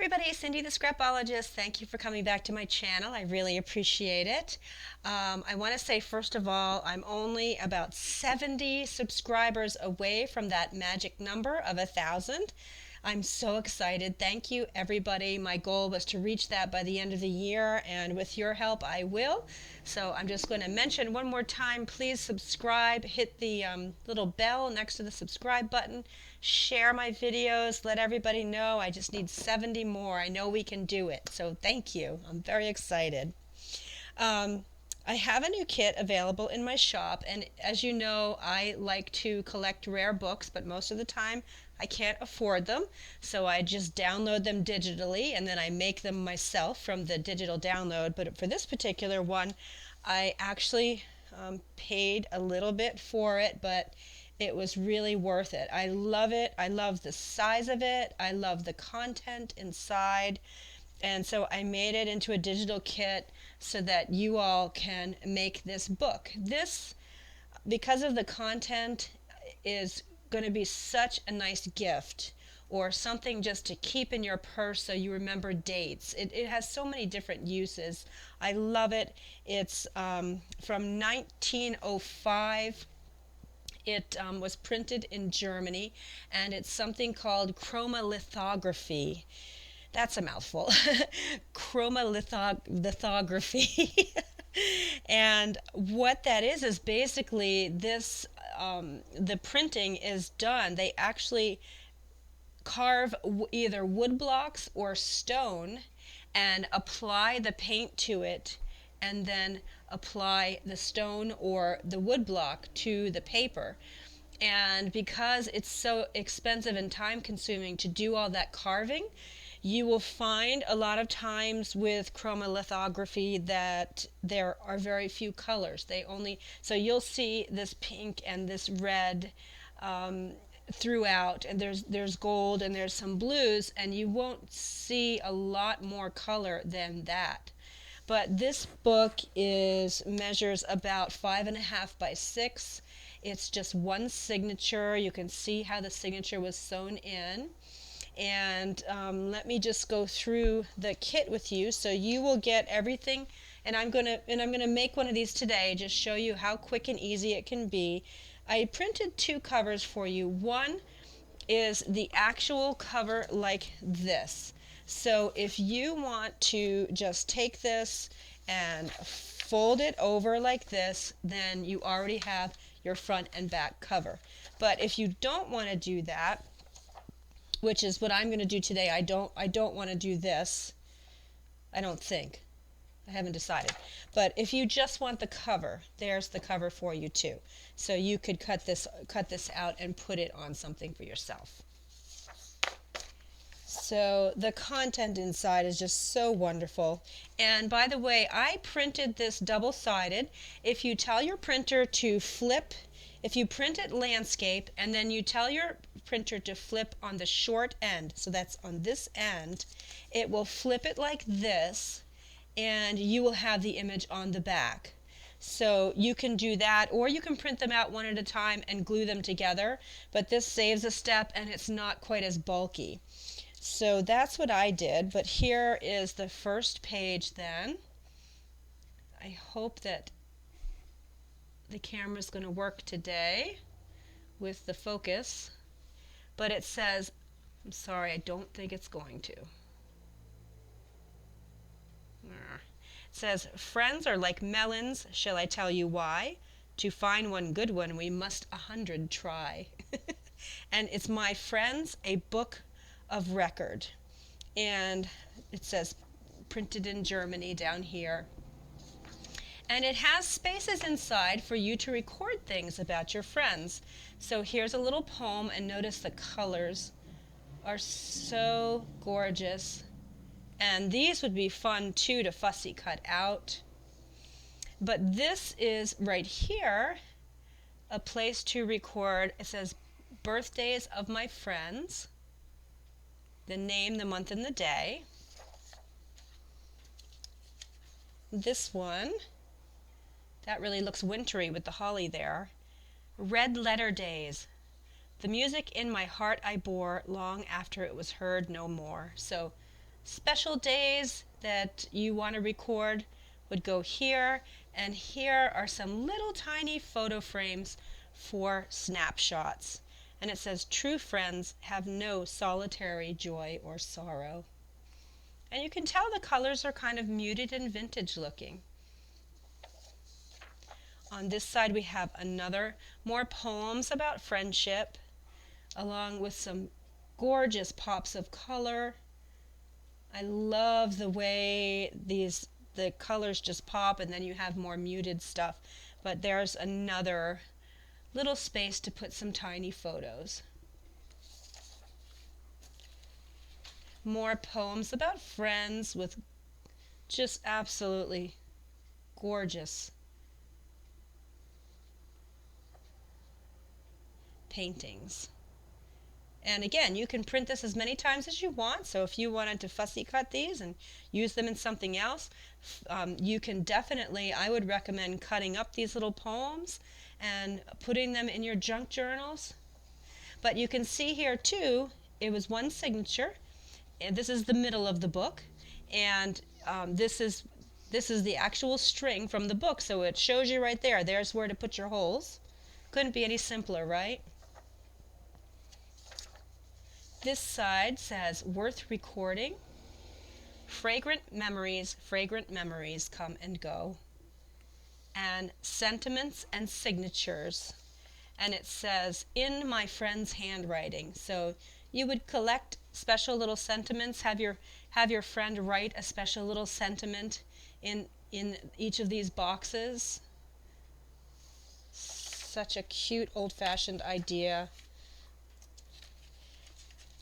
everybody, Cindy the Scrapologist. Thank you for coming back to my channel. I really appreciate it. I want to say first of all, I'm only about 70 subscribers away from that magic number of 1,000. I'm so excited. Thank you, everybody. My goal was to reach that by the end of the year, and with your help, I will. So I'm just going to mention one more time, please subscribe, hit the little bell next to the subscribe button, share my videos, let everybody know. I just need 70 more. I know we can do it. So thank you. I'm very excited. I have a new kit available in my shop, and as you know, I like to collect rare books, but most of the time I can't afford them, so I just download them digitally and then I make them myself from the digital download. But for this particular one, I actually paid a little bit for it, but it was really worth it. I love it. I love the size of it. I love the content inside. And so I made it into a digital kit so that you all can make this book. This, because of the content, is going to be such a nice gift or something just to keep in your purse so you remember dates. It has so many different uses. I love it. It's from 1905. It was printed in Germany, and it's something called chromolithography. That's a mouthful. Chromolithography. And what that is basically this, the printing is done. They actually carve either wood blocks or stone and apply the paint to it, and then apply the stone or the wood block to the paper. And because it's so expensive and time consuming to do all that carving, you will find a lot of times with chromolithography that there are very few colors. So you'll see this pink and this red throughout, and there's gold and there's some blues, and you won't see a lot more color than that. But this book measures about 5.5 by 6. It's just one signature. You can see how the signature was sewn in. And let me just go through the kit with you so you will get everything. And I'm gonna make one of these today, just show you how quick and easy it can be. I printed 2 covers for you. One is the actual cover like this. So if you want to just take this and fold it over like this, then you already have your front and back cover. But if you don't want to do that, which is what I'm going to do today, I don't want to do this. I don't think. I haven't decided. But if you just want the cover, there's the cover for you too. So you could cut this out and put it on something for yourself. So the content inside is just so wonderful. And by the way, I printed this double-sided. If you tell your printer to flip, if you print it landscape and then you tell your printer to flip on the short end, so that's on this end, it will flip it like this, and you will have the image on the back. So you can do that, or you can print them out one at a time and glue them together, but this saves a step and it's not quite as bulky. So that's what I did, but here is the first page then. I hope that the camera's going to work today with the focus, but it says, I'm sorry, I don't think it's going to. It says, friends are like melons, shall I tell you why? To find one good one, we must 100 try. And it's My Friends, a book of record. And it says, printed in Germany down here. And it has spaces inside for you to record things about your friends. So here's a little poem, and notice the colors are so gorgeous. And these would be fun too to fussy cut out. But this is right here a place to record. It says birthdays of my friends, the name, the month, and the day. This one, that really looks wintry with the holly there. Red letter days. The music in my heart I bore long after it was heard no more. So Special days that you want to record would go here, and here are some little tiny photo frames for snapshots. And it says, "True friends have no solitary joy or sorrow." And you can tell the colors are kind of muted and vintage looking. On this side we have more poems about friendship, along with some gorgeous pops of color. I love the way the colors just pop and then you have more muted stuff. But there's another little space to put some tiny photos. More poems about friends with just absolutely gorgeous paintings. And again, you can print this as many times as you want, so if you wanted to fussy cut these and use them in something else, you can definitely, I would recommend cutting up these little poems and putting them in your junk journals. But you can see here too, it was one signature, and this is the middle of the book, and this is the actual string from the book, so it shows you right there. There's where to put your holes. Couldn't be any simpler, right? This side says, "Worth recording. Fragrant memories come and go." And sentiments and signatures. And it says, "In my friend's handwriting." So you would collect special little sentiments, have your friend write a special little sentiment in each of these boxes. Such a cute old-fashioned idea.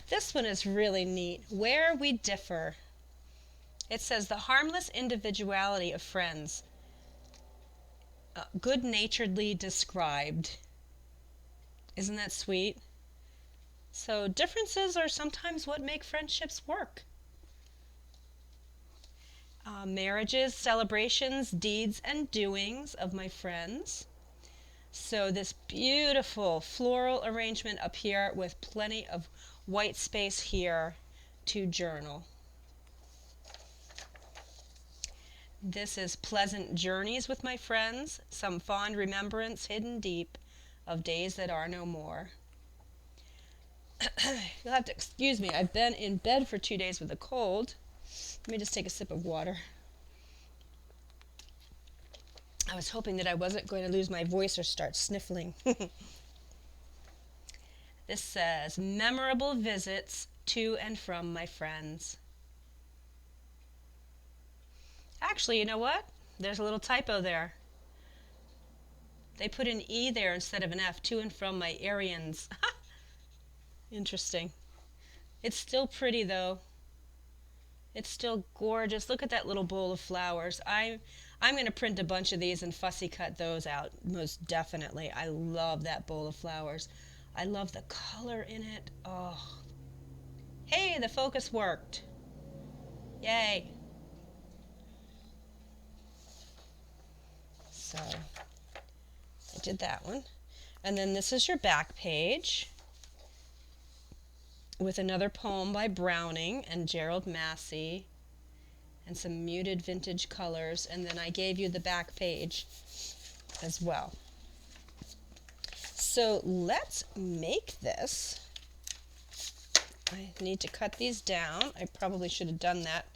This one is really neat. "Where we differ." It says, "The harmless individuality of friends, good-naturedly described." Isn't that sweet? So differences are sometimes what make friendships work. Marriages, celebrations, deeds, and doings of my friends. So this beautiful floral arrangement up here with plenty of white space here to journal. This is "Pleasant journeys with my friends, some fond remembrance hidden deep of days that are no more." You'll have to excuse me, I've been in bed for 2 days with a cold. Let me just take a sip of water. I was hoping that I wasn't going to lose my voice or start sniffling. This says, "Memorable visits to and from my friends." Actually, you know what? There's a little typo there. They put an E there instead of an F, "to and from my Arians." Interesting. It's still pretty though. It's still gorgeous. Look at that little bowl of flowers. I'm going to print a bunch of these and fussy cut those out, most definitely. I love that bowl of flowers. I love the color in it. Oh. Hey, the focus worked. Yay. So, I did that one. And then this is your back page with another poem by Browning and Gerald Massey and some muted vintage colors, and then I gave you the back page as well. So let's make this. I need to cut these down. I probably should have done that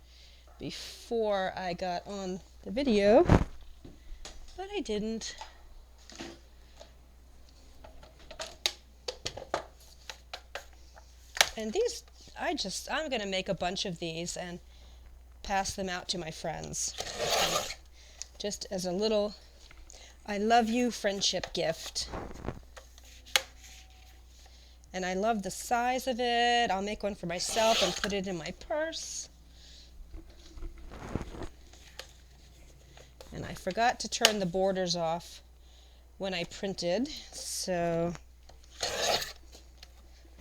before I got on the video, but I didn't. And these, I'm going to make a bunch of these and pass them out to my friends. Just as a little I love you friendship gift. And I love the size of it. I'll make one for myself and put it in my purse. And I forgot to turn the borders off when I printed, so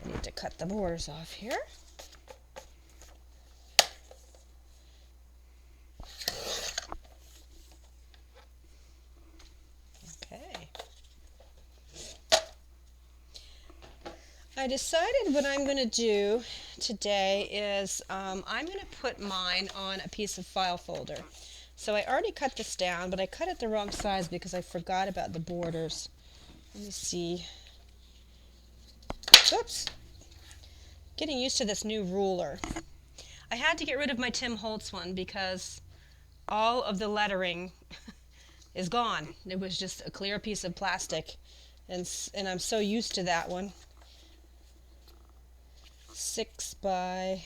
I need to cut the borders off here. Okay. I decided what I'm going to do today is I'm going to put mine on a piece of file folder. So I already cut this down, but I cut it the wrong size because I forgot about the borders. Let me see. Oops. Getting used to this new ruler. I had to get rid of my Tim Holtz one because all of the lettering is gone. It was just a clear piece of plastic, and I'm so used to that one. 6 by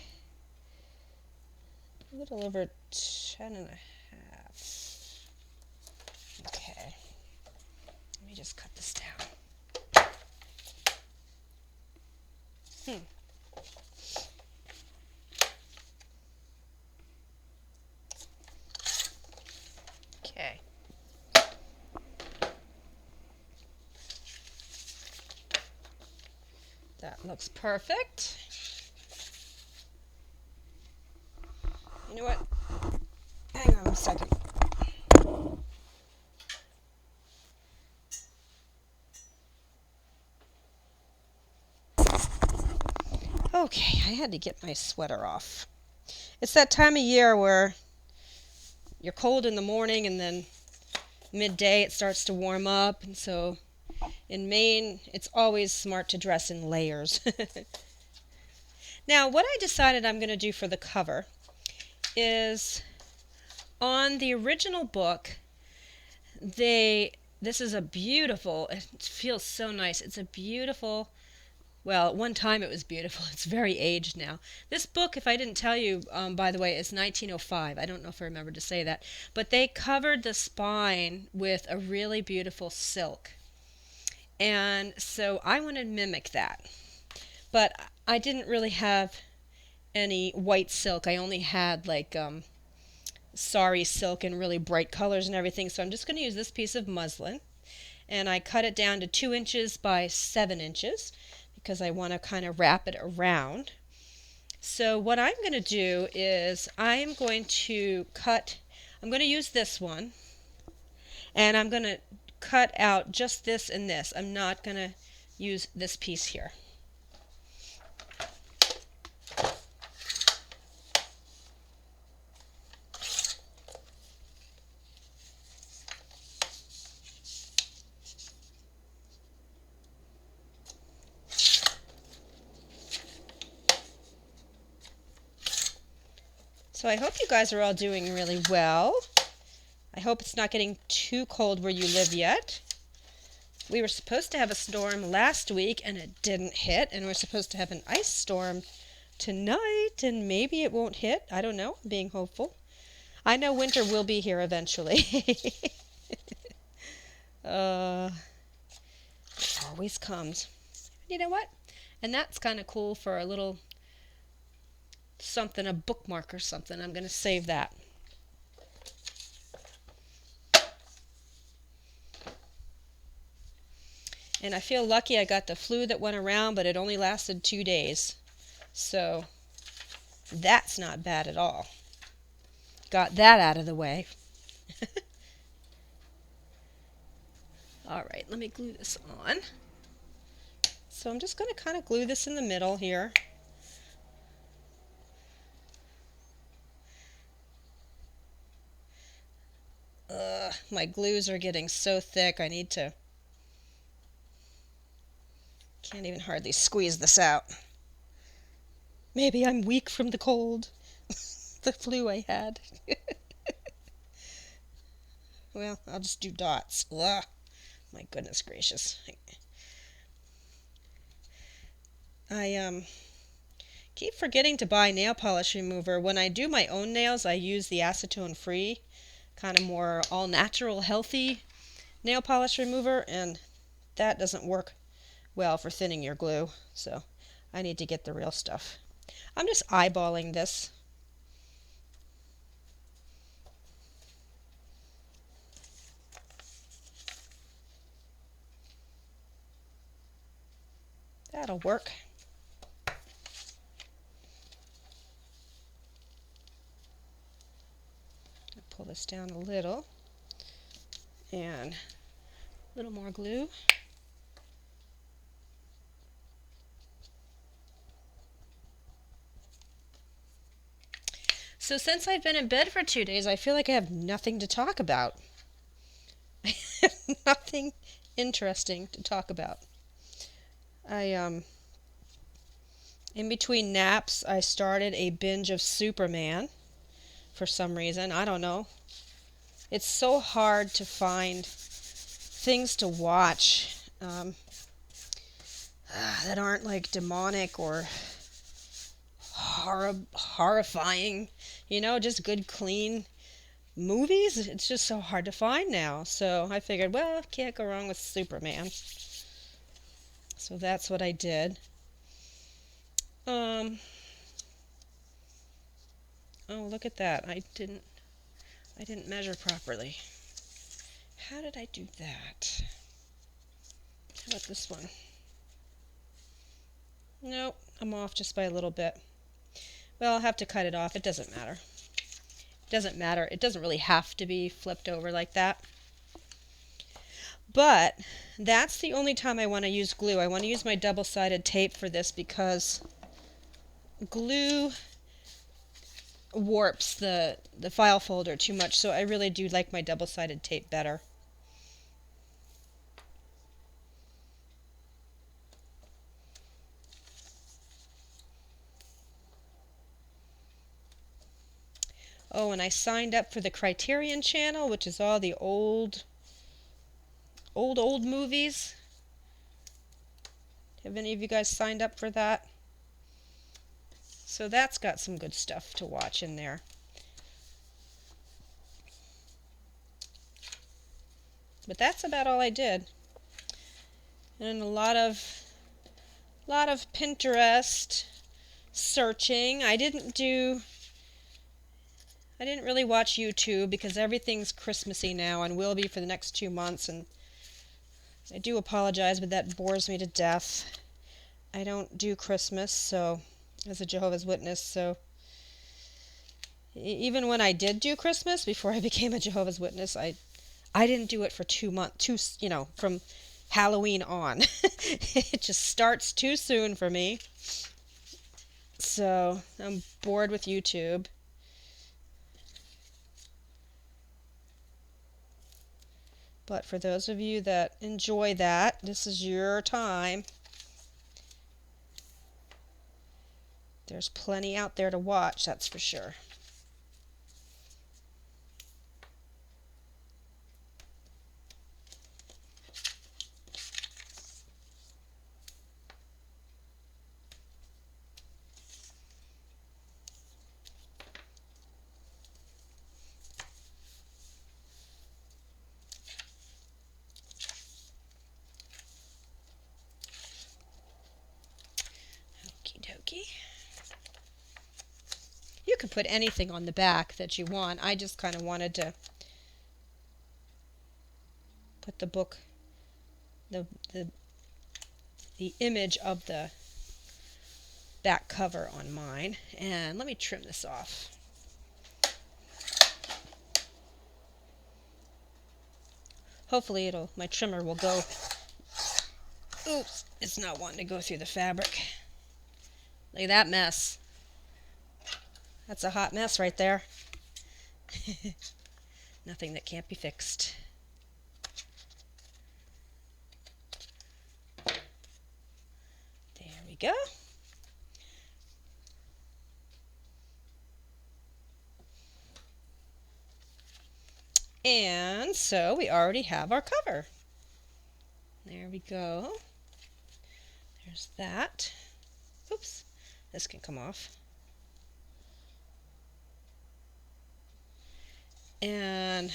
a little over 10 and a half. Okay, let me just cut this down. Okay. That looks perfect. You know what? Hang on a second. Okay, I had to get my sweater off. It's that time of year where you're cold in the morning and then midday it starts to warm up, and so in Maine it's always smart to dress in layers. Now, what I decided I'm going to do for the cover is on the original book, this is a beautiful, it feels so nice. It's a beautiful, well, at one time it was beautiful. It's very aged now. This book, if I didn't tell you, by the way, is 1905. I don't know if I remember to say that. But they covered the spine with a really beautiful silk. And so I want to mimic that. But I didn't really have any white silk. I only had like sari silk in really bright colors and everything. So I'm just going to use this piece of muslin. And I cut it down to 2 inches by 7 inches because I want to kind of wrap it around. So what I'm going to do is I'm going to use this one, and I'm going to cut out just this and this. I'm not going to use this piece here. So I hope you guys are all doing really well. I hope it's not getting too cold where you live yet. We were supposed to have a storm last week and it didn't hit, and we're supposed to have an ice storm tonight and maybe it won't hit. I don't know. I'm being hopeful. I know winter will be here eventually. It always comes. You know what? And that's kind of cool for a little something, a bookmark or something. I'm going to save that. And I feel lucky I got the flu that went around, but it only lasted 2 days. So that's not bad at all. Got that out of the way. All right, let me glue this on. So I'm just going to kind of glue this in the middle here. My glues are getting so thick I can't even hardly squeeze this out. Maybe I'm weak from the cold. The flu I had. Well, I'll just do dots. Ugh. My goodness gracious. I keep forgetting to buy nail polish remover. When I do my own nails, I use the acetone free, kind of more all natural, healthy nail polish remover, and that doesn't work well for thinning your glue. So I need to get the real stuff. I'm just eyeballing this. That'll work. Pull this down a little, and a little more glue. So since I've been in bed for 2 days, I feel like I have nothing to talk about. Nothing interesting to talk about. I in between naps, I started a binge of Superman for some reason. I don't know. It's so hard to find things to watch that aren't like demonic or horrifying. Just good, clean movies. It's just so hard to find now. So I figured, well, can't go wrong with Superman. So that's what I did. Oh, look at that. I didn't measure properly. How did I do that? How about this one? Nope, I'm off just by a little bit. Well, I'll have to cut it off. It doesn't matter. It doesn't matter. It doesn't really have to be flipped over like that. But that's the only time I want to use glue. I want to use my double-sided tape for this because glue warps the file folder too much, so I really do like my double-sided tape better. Oh, and I signed up for the Criterion channel, which is all the old movies. Have any of you guys signed up for that? So that's got some good stuff to watch in there. But that's about all I did. And a lot of Pinterest searching. I didn't really watch YouTube because everything's Christmassy now and will be for the next 2 months, and I do apologize, but that bores me to death. I don't do Christmas, so as a Jehovah's Witness, so even when I did do Christmas before I became a Jehovah's Witness, I didn't do it for 2 months, from Halloween on. It just starts too soon for me. So I'm bored with YouTube. But for those of you that enjoy that, this is your time. There's plenty out there to watch, that's for sure. Okie dokie. You can put anything on the back that you want. I just kind of wanted to put the book, the image of the back cover on mine. And let me trim this off. Hopefully my trimmer will go. Oops, it's not wanting to go through the fabric. Look at that mess. That's a hot mess right there. Nothing that can't be fixed. There we go. And so we already have our cover. There we go. There's that. Oops, this can come off. And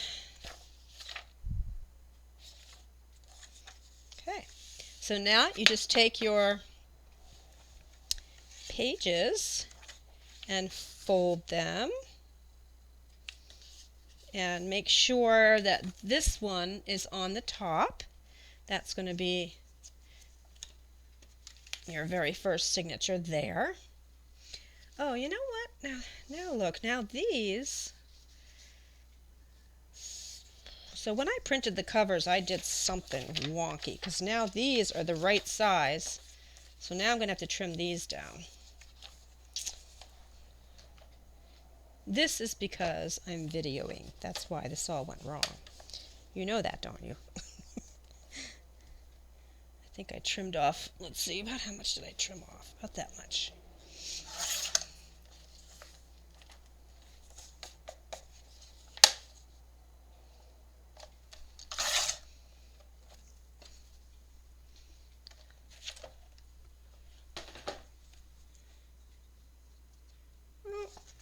okay, so now you just take your pages and fold them and make sure that this one is on the top. That's going to be your very first signature there. Oh, you know what? Now look, now these. So when I printed the covers, I did something wonky because now these are the right size. So now I'm going to have to trim these down. This is because I'm videoing. That's why this all went wrong. You know that, don't you? I think I trimmed off, let's see, about how much did I trim off? About that much.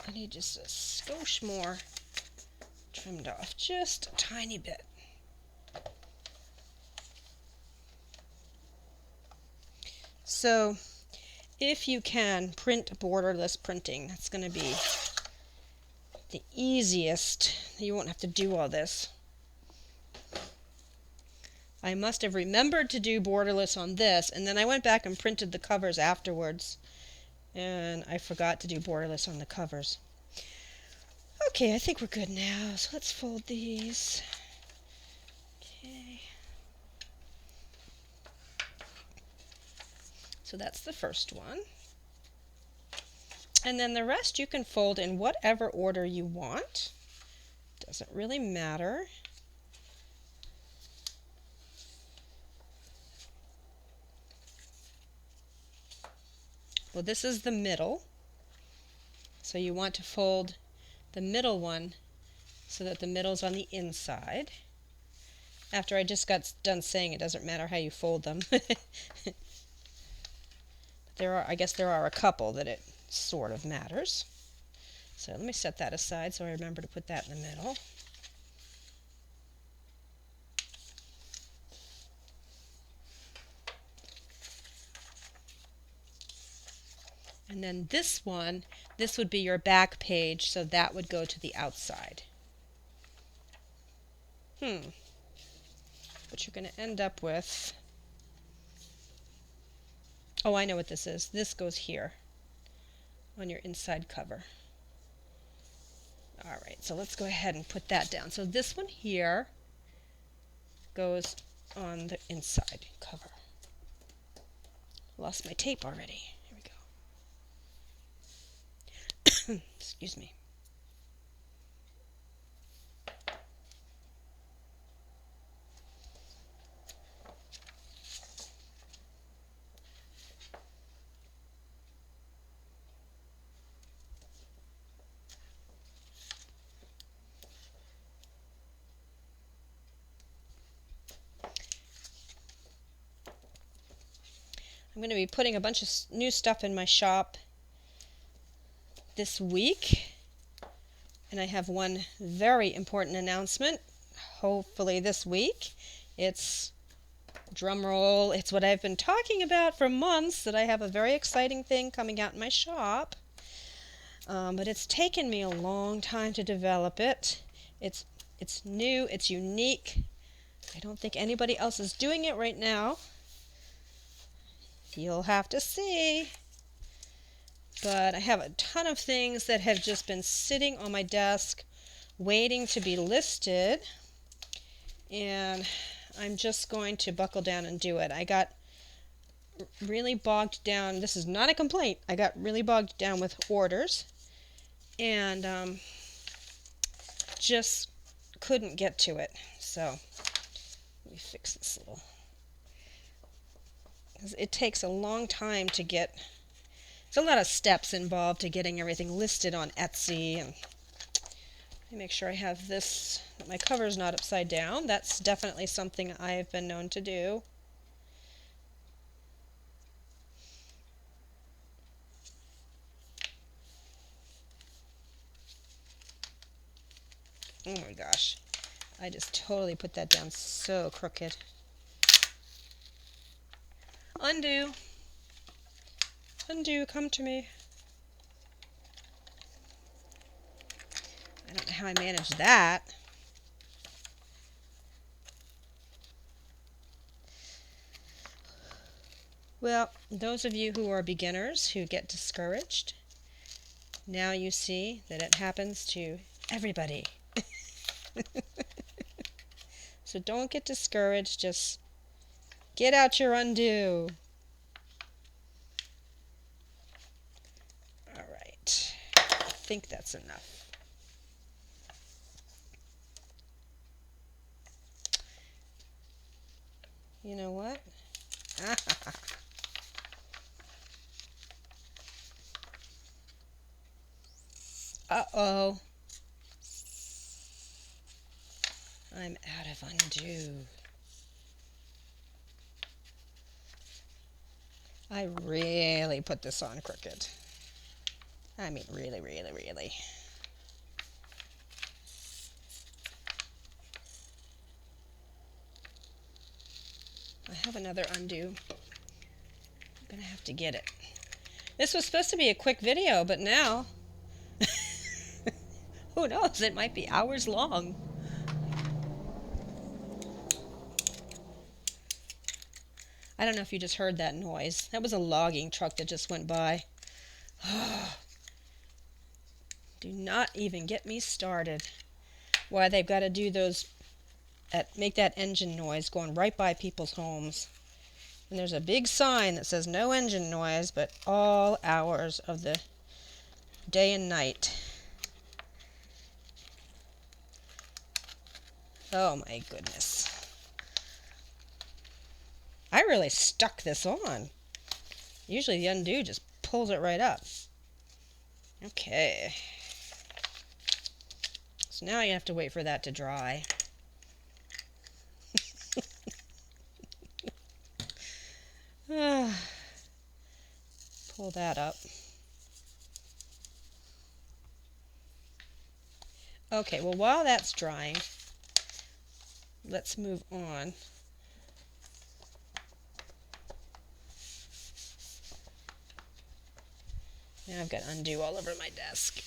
I need just a skosh more trimmed off, just a tiny bit. So if you can print borderless printing, that's going to be the easiest. You won't have to do all this. I must have remembered to do borderless on this, and then I went back and printed the covers afterwards, and I forgot to do borderless on the covers. Okay, I think we're good now, so let's fold these. Okay. So that's the first one. And then the rest you can fold in whatever order you want. Doesn't really matter. Well, this is the middle. So you want to fold the middle one so that the middle's on the inside. After I just got done saying it doesn't matter how you fold them. I guess there are a couple that it sort of matters. So let me set that aside so I remember to put that in the middle. And then this one, this would be your back page, so that would go to the outside. What you're going to end up with, oh, I know what this is. This goes here on your inside cover. All right, so let's go ahead and put that down. So this one here goes on the inside cover. Lost my tape already. Here we go. Excuse me. I'm going to be putting a bunch of new stuff in my shop this week, and I have one very important announcement, hopefully this week. It's, drum roll, it's what I've been talking about for months, that I have a very exciting thing coming out in my shop, but it's taken me a long time to develop it. It's new, it's unique. I don't think anybody else is doing it right now. You'll have to see. But I have a ton of things that have just been sitting on my desk waiting to be listed, and I'm just going to buckle down and do it. I got really bogged down. This is not a complaint. I got really bogged down with orders and just couldn't get to it. So let me fix this little. It takes a long time to get. There's a lot of steps involved to getting everything listed on Etsy, and let me make sure I have this, that my cover's not upside down. That's definitely something I've been known to do. Oh my gosh, I just totally put that down so crooked. Undo. Undo, come to me. I don't know how I managed that. Well, those of you who are beginners who get discouraged, now you see that it happens to everybody. So don't get discouraged, just get out your undo. All right, I think that's enough. You know what? Uh-oh. I'm out of undo. I really put this on crooked. I mean, really, really, really. I have another undo. I'm gonna have to get it. This was supposed to be a quick video, but now, who knows, it might be hours long. I don't know if you just heard that noise. That was a logging truck that just went by. Do not even get me started. Why they've got to do those, make that engine noise going right by people's homes. And there's a big sign that says no engine noise, but all hours of the day and night. Oh my goodness. I really stuck this on. Usually the undo just pulls it right up. Okay. So now you have to wait for that to dry. Pull that up. Okay, well while that's drying, let's move on. Now I've got undo all over my desk.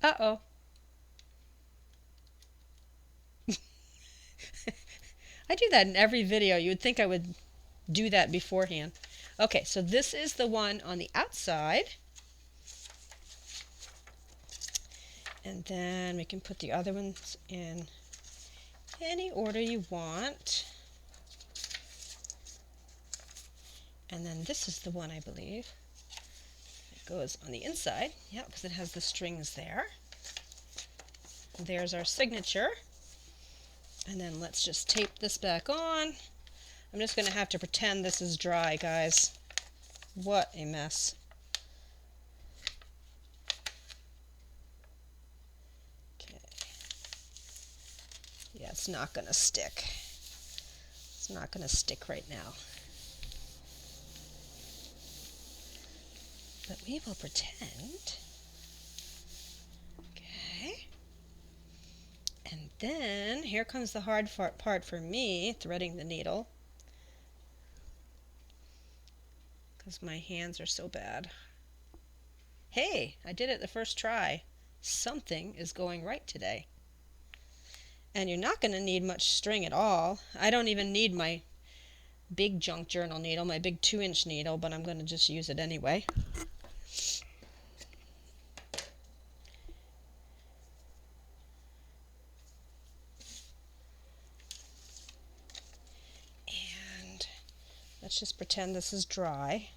Uh-oh. I do that in every video. You would think I would do that beforehand. Okay, so this is the one on the outside. And then we can put the other ones in any order you want. And then this is the one, I believe, that goes on the inside. Yeah, because it has the strings there. There's our signature. And then let's just tape this back on. I'm just going to have to pretend this is dry, guys. What a mess. Okay. Yeah, it's not going to stick. It's not going to stick right now. But we will pretend. Okay. And then here comes the hard part for me, threading the needle. Because my hands are so bad. Hey, I did it the first try. Something is going right today. And you're not going to need much string at all. I don't even need my big junk journal needle, my big 2-inch needle, but I'm going to just use it anyway. And let's just pretend this is dry.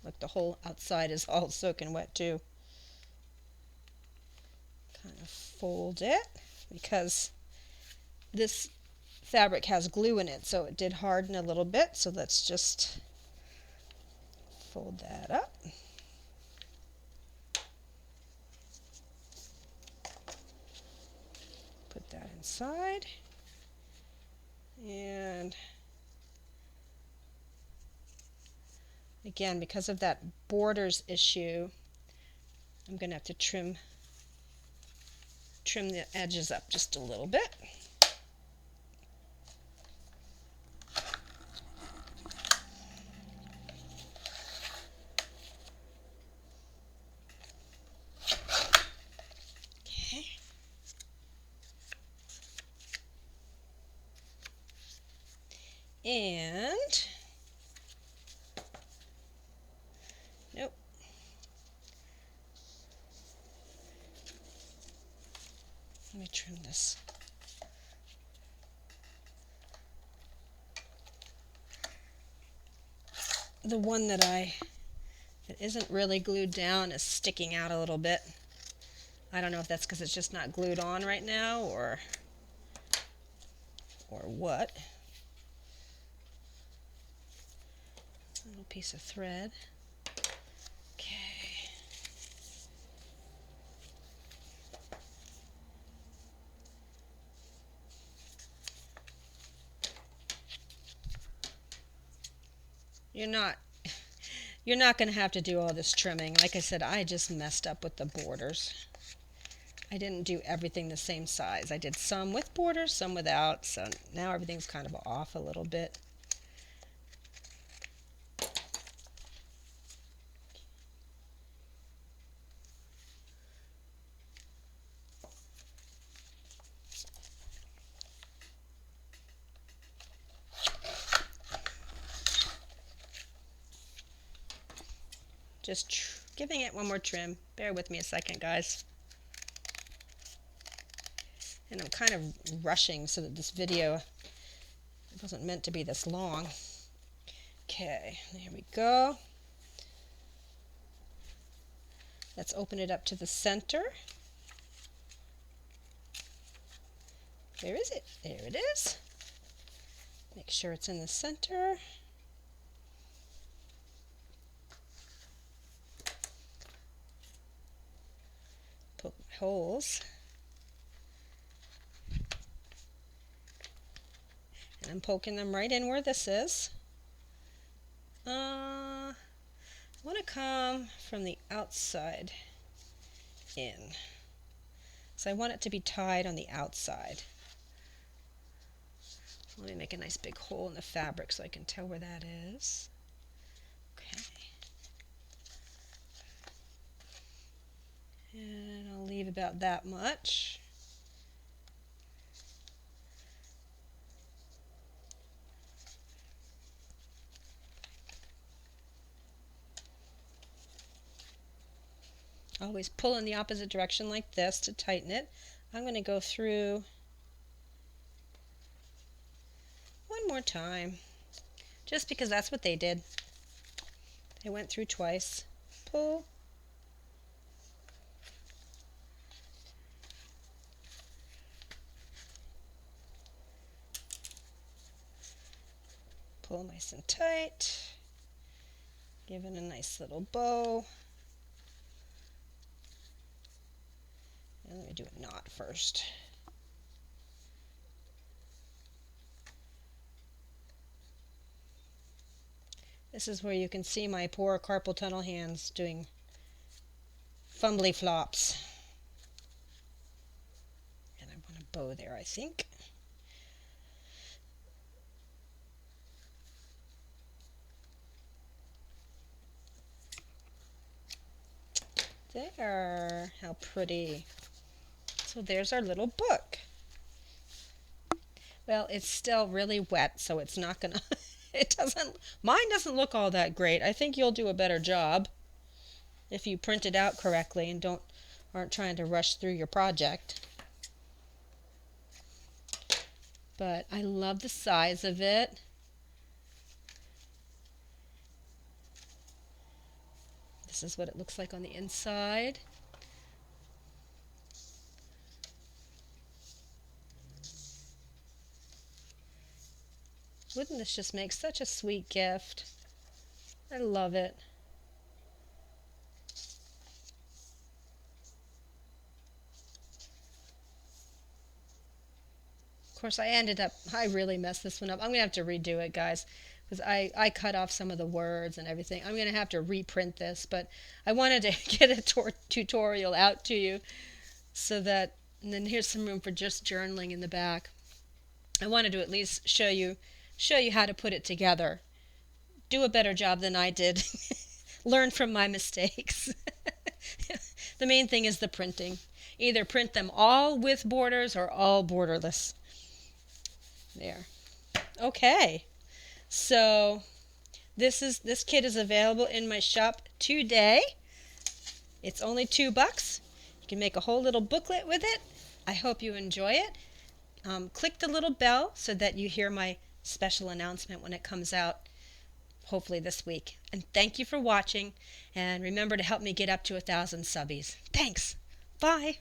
Look, the whole outside is all soaking wet too. Kind of fold it because this fabric has glue in it, so it did harden a little bit. So let's just fold that up. Put that inside. And again, because of that borders issue, I'm going to have to trim the edges up just a little bit. Okay. And nope. Let me trim this. The one that isn't really glued down is sticking out a little bit. I don't know if that's because it's just not glued on right now, or or what. A little piece of thread. Okay. You're not you're not going to have to do all this trimming. Like I said, I just messed up with the borders. I didn't do everything the same size. I did some with borders, some without, so now everything's kind of off a little bit. Just giving it one more trim. Bear with me a second, guys. And I'm kind of rushing so that this video wasn't meant to be this long. Okay, there we go. Let's open it up to the center. Where is it? There it is. Make sure it's in the center. Poke my holes. And I'm poking them right in where this is. I want to come from the outside in. So I want it to be tied on the outside. Let me make a nice big hole in the fabric so I can tell where that is. Okay. And I'll leave about that much. Always pull in the opposite direction like this to tighten it. I'm going to go through one more time, just because that's what they did. They went through twice. Pull. Pull nice and tight. Give it a nice little bow. And let me do a knot first. This is where you can see my poor carpal tunnel hands doing fumbly flops. And I want a bow there, I think. There, how pretty. So there's our little book. Well, it's still really wet, so it's not gonna, mine doesn't look all that great. I think you'll do a better job if you print it out correctly and aren't trying to rush through your project. But I love the size of it. This is what it looks like on the inside. Wouldn't this just make such a sweet gift? I love it. Of course, I really messed this one up. I'm going to have to redo it, guys, because I cut off some of the words and everything. I'm going to have to reprint this, but I wanted to get a tutorial out to you so that, and then here's some room for just journaling in the back. I wanted to at least show you how to put it together. Do a better job than I did. Learn from my mistakes. The main thing is the printing. Either print them all with borders or all borderless. There. Okay. So this kit is available in my shop today. It's only $2. You can make a whole little booklet with it. I hope you enjoy it. Click the little bell so that you hear my special announcement when it comes out, hopefully this week. And thank you for watching, and remember to help me get up to 1,000 subbies. Thanks. Bye.